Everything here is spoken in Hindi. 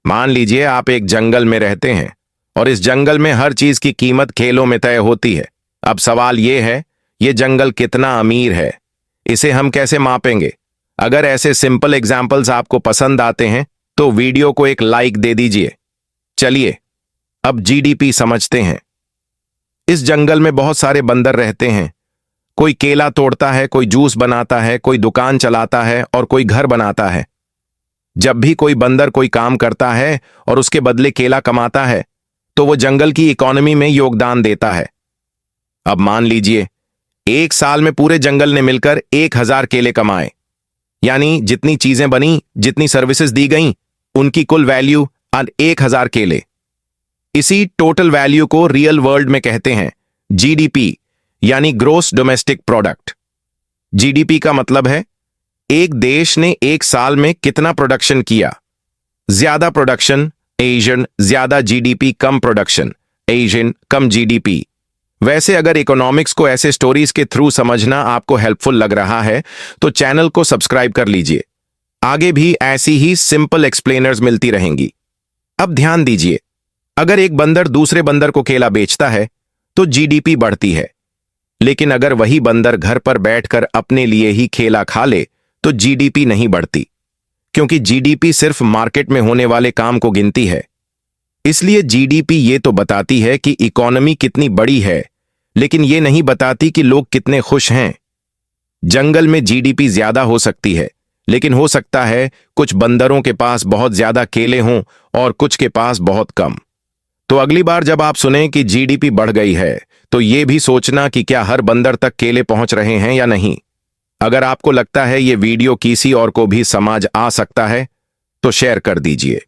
मान लीजिए आप एक जंगल में रहते हैं और इस जंगल में हर चीज की कीमत खेलों में तय होती है। अब सवाल यह है, ये जंगल कितना अमीर है, इसे हम कैसे मापेंगे? अगर ऐसे सिंपल एग्जाम्पल्स आपको पसंद आते हैं तो वीडियो को एक लाइक दे दीजिए। चलिए अब जीडीपी समझते हैं। इस जंगल में बहुत सारे बंदर रहते हैं। कोई केला तोड़ता है, कोई जूस बनाता है, कोई दुकान चलाता है और कोई घर बनाता है। जब भी कोई बंदर कोई काम करता है और उसके बदले केला कमाता है तो वो जंगल की इकोनॉमी में योगदान देता है। अब मान लीजिए एक साल में पूरे जंगल ने मिलकर 1000 केले कमाए, यानी जितनी चीजें बनी, जितनी सर्विसेज दी गईं, उनकी कुल वैल्यू 1000 केले। इसी टोटल वैल्यू को रियल वर्ल्ड में कहते हैं जीडीपी, यानी ग्रोस डोमेस्टिक प्रोडक्ट। जीडीपी का मतलब है एक देश ने एक साल में कितना प्रोडक्शन किया। ज्यादा प्रोडक्शन एशियन, ज्यादा जीडीपी कम प्रोडक्शन एशियन, कम जीडीपी। वैसे अगर इकोनॉमिक्स को ऐसे स्टोरीज के थ्रू समझना आपको हेल्पफुल लग रहा है तो चैनल को सब्सक्राइब कर लीजिए। आगे भी ऐसी ही सिंपल एक्सप्लेनर्स मिलती रहेंगी। अब ध्यान दीजिए, अगर एक बंदर दूसरे बंदर को केला बेचता है तो जीडीपी बढ़ती है, लेकिन अगर वही बंदर घर पर बैठकर अपने लिए ही केला खा ले तो जीडीपी नहीं बढ़ती, क्योंकि जीडीपी सिर्फ मार्केट में होने वाले काम को गिनती है। इसलिए जीडीपी ये तो बताती है कि इकोनॉमी कितनी बड़ी है, लेकिन ये नहीं बताती कि लोग कितने खुश हैं। जंगल में जीडीपी ज्यादा हो सकती है, लेकिन हो सकता है कुछ बंदरों के पास बहुत ज्यादा केले हों और कुछ के पास बहुत कम। तो अगली बार जब आप सुने कि जीडीपी बढ़ गई है तो ये भी सोचना कि क्या हर बंदर तक केले पहुंच रहे हैं या नहीं। अगर आपको लगता है ये वीडियो किसी और को भी समझ आ सकता है तो शेयर कर दीजिए।